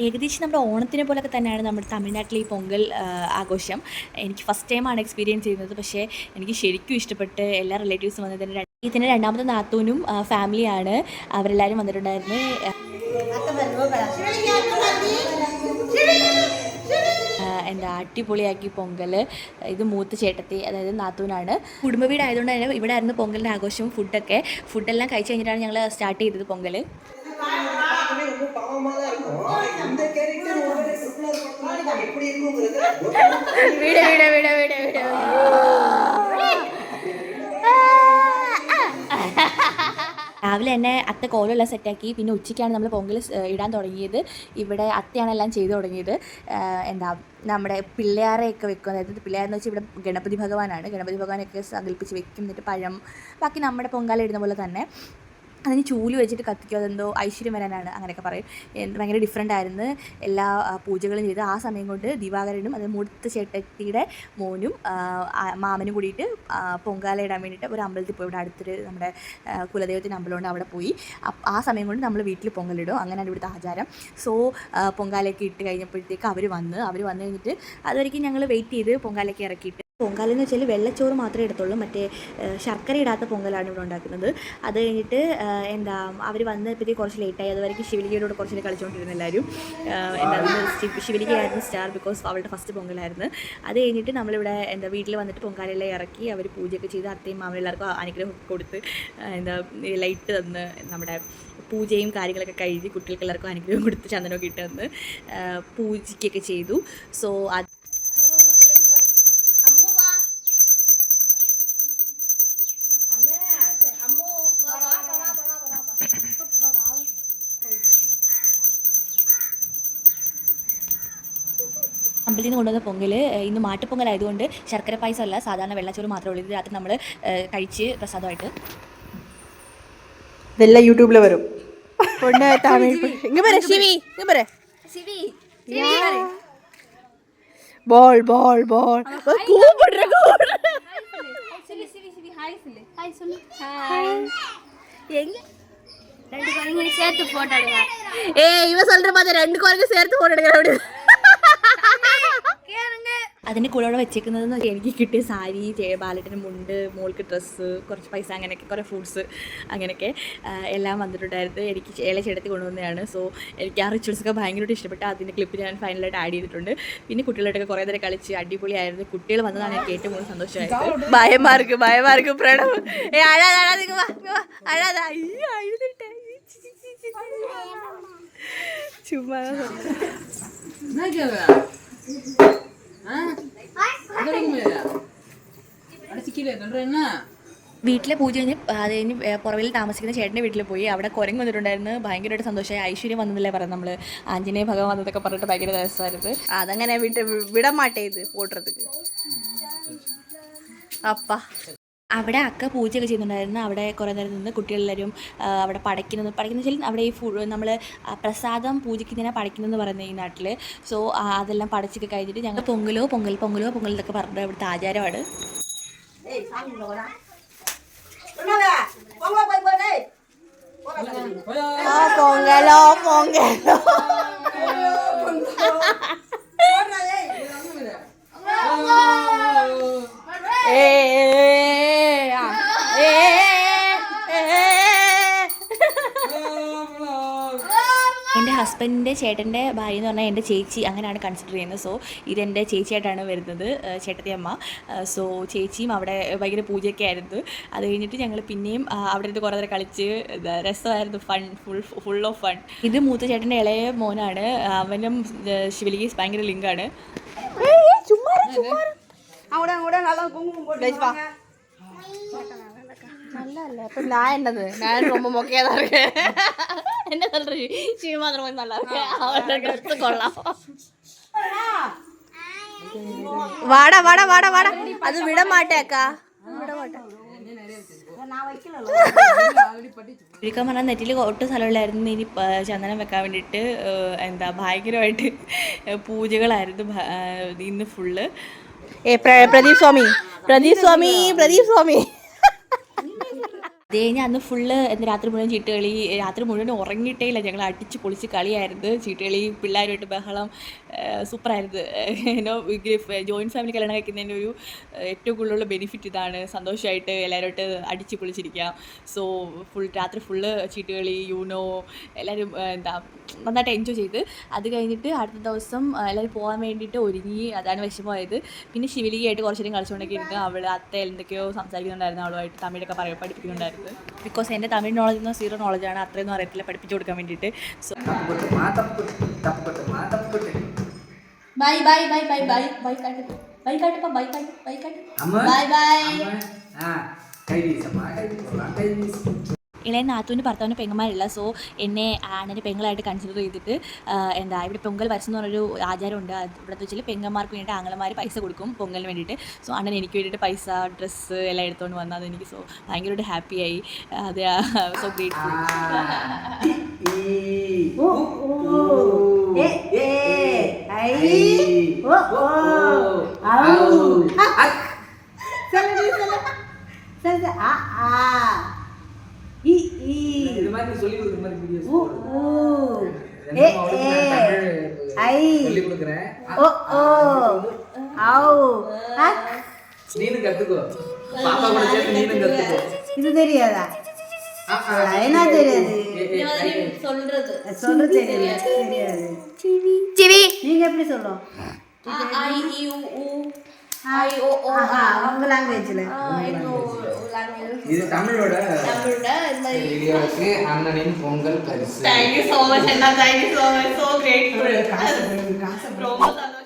ഏകദേശം നമ്മുടെ ഓണത്തിനെ പോലൊക്കെ തന്നെയാണ് നമ്മുടെ തമിഴ്നാട്ടിലെ ഈ പൊങ്കൽ ആഘോഷം. എനിക്ക് ഫസ്റ്റ് ടൈമാണ് എക്സ്പീരിയൻസ് ചെയ്യുന്നത്. പക്ഷേ എനിക്ക് ശരിക്കും ഇഷ്ടപ്പെട്ട്. എല്ലാ റിലേറ്റീവ്സും വന്നതിന് ഇതിൻ്റെ രണ്ടാമത്തെ നാത്തൂനും ഫാമിലിയാണ്. അവരെല്ലാവരും വന്നിട്ടുണ്ടായിരുന്നു. എന്താ അടിപൊളിയാക്കി പൊങ്കൽ. ഇത് മൂത്ത ചേട്ടത്തി, അതായത് നാത്തൂനാണ്. കുടുംബ വീടായതുകൊണ്ട് തന്നെ ഇവിടെ ആയിരുന്നു പൊങ്കലിൻ്റെ ആഘോഷവും ഫുഡെല്ലാം കഴിച്ച് കഴിഞ്ഞിട്ടാണ് ഞങ്ങൾ സ്റ്റാർട്ട് ചെയ്തത് പൊങ്കൽ. രാവിലെ തന്നെ അത്ത കോലമെല്ലാം സെറ്റാക്കി. പിന്നെ ഉച്ചയ്ക്കാണ് നമ്മൾ പൊങ്കൽ ഇടാൻ തുടങ്ങിയത്. ഇവിടെ അത്തയാണ് എല്ലാം ചെയ്തു തുടങ്ങിയത്. നമ്മുടെ പിള്ളേരെയൊക്കെ വെക്കും. അതായത് പിള്ളേരെന്ന് വെച്ചാൽ ഇവിടെ ഗണപതി ഭഗവാനാണ്. ഗണപതി ഭഗവാനൊക്കെ സങ്കല്പിച്ച് വെക്കും. എന്നിട്ട് പഴം, ബാക്കി നമ്മുടെ പൊങ്കാല ഇടുന്ന പോലെ തന്നെ അതിന് ചൂല് വെച്ചിട്ട് കത്തിക്കും. അതെന്തോ ഐശ്വര്യം വരാനാണ്, അങ്ങനെയൊക്കെ പറയും. ഭയങ്കര ഡിഫറെൻ്റ് ആയിരുന്നു എല്ലാ പൂജകളും ചെയ്ത്. ആ സമയം കൊണ്ട് ദിവാകരനും അത് മൂത്ത ചേട്ടത്തിയുടെ മോനും മാമനും കൂടിയിട്ട് പൊങ്കാല ഇടാൻ വേണ്ടിയിട്ട് ഒരു അമ്പലത്തിൽ പോയി. ഇവിടെ അടുത്തൊരു നമ്മുടെ കുലദൈവത്തിൻ്റെ അമ്പലമുണ്ട്, അവിടെ പോയി. ആ സമയം കൊണ്ട് നമ്മൾ വീട്ടിൽ പൊങ്കലിടും. അങ്ങനെയാണ് ഇവിടുത്തെ ആചാരം. സോ പൊങ്കാലയൊക്കെ ഇട്ട് കഴിഞ്ഞപ്പോഴത്തേക്ക് അവർ വന്ന് കഴിഞ്ഞിട്ട് അതുവരെയ്ക്കും ഞങ്ങൾ വെയിറ്റ് ചെയ്ത് പൊങ്കാലയൊക്കെ ഇറക്കിയിട്ട്. പൊങ്കാലെന്ന് വെച്ചാൽ വെള്ളച്ചോറ് മാത്രമേ എടുത്തുള്ളൂ. മറ്റേ ശർക്കര ഇടാത്ത പൊങ്കലാണ് ഇവിടെ ഉണ്ടാക്കുന്നത്. അത് കഴിഞ്ഞിട്ട് അവർ വന്നപ്പോഴത്തേക്ക് കുറച്ച് ലേറ്റായി. അതുവരെയ്ക്ക് ശിവലികയോട് കുറച്ച് കളിച്ചുകൊണ്ടിരുന്നു എല്ലാവരും. ശിവലികയായിരുന്നു സ്റ്റാർ, ബിക്കോസ് അവളുടെ ഫസ്റ്റ് പൊങ്കലായിരുന്നു. അത് കഴിഞ്ഞിട്ട് നമ്മളിവിടെ വീട്ടിൽ വന്നിട്ട് പൊങ്കാലെല്ലാം ഇറക്കി അവർ പൂജയൊക്കെ ചെയ്ത് അത്തയും മാമനെല്ലാവർക്കും അനുഗ്രഹം കൊടുത്ത് ലൈറ്റ് തന്ന് നമ്മുടെ പൂജയും കാര്യങ്ങളൊക്കെ കഴിഞ്ഞ് കുട്ടികൾക്ക് എല്ലാവർക്കും അനുഗ്രഹം കൊടുത്ത് ചന്ദനമൊക്കെ ഇട്ട് തന്ന് പൂജിക്കുകയൊക്കെ ചെയ്തു. സോ അത് അമ്പലത്തിൽ നിന്ന് കൊണ്ടുവന്ന പൊങ്കൽ ഇന്ന് മാട്ടുപൊങ്കലായതുകൊണ്ട് ശർക്കര പായസം അല്ല, സാധാരണ വെള്ളച്ചോറ് മാത്രമേ ഉള്ളൂ. ഇത് രാത്രി നമ്മൾ കഴിച്ച് പ്രസാദമായിട്ട്. ഇതെല്ലാം യൂട്യൂബിൽ വരും. ബോൾ ബോൾ ബോൾ சேர்த்து போட்டோ எடுங்க. இவன் சொல்ற மாதிரி 2 குரங்கு சேர்த்து போட்டோ எடுங்க. அப்படி അതിൻ്റെ കൂടെ അവിടെ വെച്ചേക്കുന്നതെന്ന് എനിക്ക് കിട്ടിയ സാരി, ബാലറ്റിന് മുണ്ട്, മോൾക്ക് ഡ്രസ്സ്, കുറച്ച് പൈസ, അങ്ങനെയൊക്കെ കുറേ ഫ്രൂട്ട്സ്, അങ്ങനെയൊക്കെ എല്ലാം വന്നിട്ടുണ്ടായിരുന്നു. എനിക്ക് ചേടത്തി കൊണ്ടുവന്നതാണ്. സോ എനിക്ക് ആ റിച്വൽസൊക്കെ ഭയങ്കരമായിട്ട് ഇഷ്ടപ്പെട്ടു. അതിൻ്റെ ക്ലിപ്പ് ഞാൻ ഫൈനലായിട്ട് ആഡ് ചെയ്തിട്ടുണ്ട്. പിന്നെ കുട്ടികളായിട്ടൊക്കെ കുറേ നേരം കളിച്ച് അടിപൊളിയായിരുന്നു. കുട്ടികൾ വന്നതാണ് എനിക്ക് ഏറ്റവും കൂടുതൽ സന്തോഷമായത്. ഭയമാർക്ക് പ്രണവ് ചുമ്മാ വീട്ടിലെ പൂജ കഴിഞ്ഞ് അത് കഴിഞ്ഞ് പുറവിൽ താമസിക്കുന്ന ചേട്ടൻ്റെ വീട്ടിൽ പോയി. അവിടെ കുരങ്ങ് വന്നിട്ടുണ്ടായിരുന്നു. ഭയങ്കരമായിട്ട് സന്തോഷമായി. ഐശ്വര്യം വന്നതല്ലേ പറഞ്ഞു നമ്മൾ. ആഞ്ജനേയ ഭഗവാൻ വന്നതൊക്കെ പറഞ്ഞിട്ട് ഭയങ്കര രസമായിരുന്നു. അതങ്ങനെ വിടമാട്ടേ ഇത് പോട്ടതുക്ക് അപ്പ അവിടെ അക്ക പൂജയൊക്കെ ചെയ്യുന്നുണ്ടായിരുന്നു. അവിടെ കുറേ നേരം നിന്ന് കുട്ടികളെല്ലാവരും അവിടെ പടയ്ക്കുന്നത് വെച്ചാൽ അവിടെ ഈ നമ്മൾ പ്രസാദം പൂജിക്കുന്നതിനെ പടയ്ക്കുന്നതെന്ന് പറയുന്നത് ഈ നാട്ടിൽ. സോ അതെല്ലാം പടച്ചൊക്കെ കഴിഞ്ഞിട്ട് ഞങ്ങൾ പൊങ്കലോ എന്നൊക്കെ പറഞ്ഞിട്ട് ഇവിടുത്തെ ആചാരമാണ്. എൻ്റെ ഹസ്ബൻഡിൻ്റെ ചേട്ടൻ്റെ ഭാര്യ എന്ന് പറഞ്ഞാൽ എൻ്റെ ചേച്ചി, അങ്ങനെയാണ് കൺസിഡർ ചെയ്യുന്നത്. സോ ഇതെൻ്റെ ചേച്ചിയായിട്ടാണ് വരുന്നത്, ചേട്ടത്തി അമ്മ. സോ ചേച്ചിയും അവിടെ ഭയങ്കര പൂജയൊക്കെ ആയിരുന്നു. അത് കഴിഞ്ഞിട്ട് ഞങ്ങൾ പിന്നെയും അവിടെ നിന്ന് കുറേ നേരം കളിച്ച് രസമായിരുന്നു. Full of fun. ഇത് മൂത്ത ചേട്ടൻ്റെ ഇളയ മോനാണ്. അവനും ശിവലിക്ക് ഭയങ്കര ലിങ്കാണ്. நல்லா இப்போ நான் என்னது நான் ரொம்ப மொக்கையாக தான் இருக்கேன். என்ன சொல்கிறீ? சிவ மாத்திரம் நல்லா இருக்கேன். அவரோட ட்ரெஸ்ஸு கொள்ளலாம். வாடா வாடா வாடா வாடா. அது விட மாட்டேக்கா, விட மாட்டேன். ചുരുക്കം പറഞ്ഞാൽ നെറ്റിൽ ഒട്ടും സ്ഥലമില്ലായിരുന്നു. ഇനി ചന്ദനം വെക്കാൻ വേണ്ടിയിട്ട് ഭയങ്കരമായിട്ട് പൂജകളായിരുന്നു ഇന്ന് ഫുള്ള്. പ്രദീപ് സ്വാമി അത് കഴിഞ്ഞാൽ അന്ന് ഫുള്ള് രാത്രി മുഴുവൻ ചീട്ടുകളി, രാത്രി മുഴുവൻ ഉറങ്ങിയിട്ടേ ഇല്ല. ഞങ്ങൾ അടിച്ച് പൊളിച്ച് കളിയായിരുന്നു. ചീട്ടുകളി, പിള്ളേരുമായിട്ട് ബഹളം, സൂപ്പറായിരുന്നു. ഏനോ ജോയിൻറ്റ് ഫാമിലി കല്യാണം കഴിക്കുന്നതിൻ്റെ ഒരു ഏറ്റവും കൂടുതലുള്ള ബെനിഫിറ്റ് ഇതാണ്. സന്തോഷമായിട്ട് എല്ലാവരുമായിട്ട് അടിച്ച് പൊളിച്ചിരിക്കാം. സോ രാത്രി ഫുള്ള് ചീട്ടുകളി, യൂനോ, എല്ലാവരും നന്നായിട്ട് എൻജോയ് ചെയ്ത്. അത് കഴിഞ്ഞിട്ട് അടുത്ത ദിവസം എല്ലാവരും പോകാൻ വേണ്ടിയിട്ട് ഒരുങ്ങി. അതാണ് വിഷമമായത്. പിന്നെ ശിവലികയായിട്ട് കുറച്ച് നേരം കളിച്ചുകൊണ്ടൊക്കെ ഇരുന്ന് അവൾ അത്ത എന്തൊക്കെയോ സംസാരിക്കുന്നുണ്ടായിരുന്നു. അവളുമായിട്ട് തമിഴൊക്കെ പഠിപ്പിക്കുന്നുണ്ടായിരുന്നു. ബിക്കോസ് എൻ്റെ തമിഴ് നോളജ് 0 നോളജാണ്. അത്രയൊന്നും അറിയത്തില്ല പഠിപ്പിച്ചു കൊടുക്കാൻ വേണ്ടിയിട്ട്. So bye bye bye bye bye bye കാട്ട് ബൈ കാട്ട് ബൈ കാട്ട് ബൈ കാട്ട് ബൈ ബൈ. ഇളയ നാത്തൂന് ഭർത്താവിന് പെങ്ങന്മാരില്ല. സോ എന്നെ അണ്ണൻ്റെ പെങ്ങളായിട്ട് കൺസിഡർ ചെയ്തിട്ട് ഇവിടെ പൊങ്കൽ വരച്ചെന്ന് പറഞ്ഞൊരു ആചാരമുണ്ട്. ഇവിടുത്തെ വെച്ചാൽ പെങ്ങന്മാർക്ക് വേണ്ടിയിട്ട് ആങ്ങളമാർ പൈസ കൊടുക്കും പൊങ്കലിന് വേണ്ടിയിട്ട്. സോ അണ്ണൻ എനിക്ക് വേണ്ടിയിട്ട് പൈസ, ഡ്രസ്സ് എല്ലാം എടുത്തുകൊണ്ട് വന്നത്. അതെനിക്ക് ഭയങ്കരമായിട്ട് ഹാപ്പിയായി. അതെ, സോ ഗ്രേറ്റ്ഫുൾ. இது தெரியாதா? என்ன தெரியாது? சொல்றது தெரியாது. நீங்க எப்படி சொல்லும்? உங்க லாங்குவேஜ்ல இது தமிழோட வீடியோக்கு அண்ணனின் பொங்கல் பரிசு. Thank you so much, Anna. Thank you so much. So grateful. ரொம்ப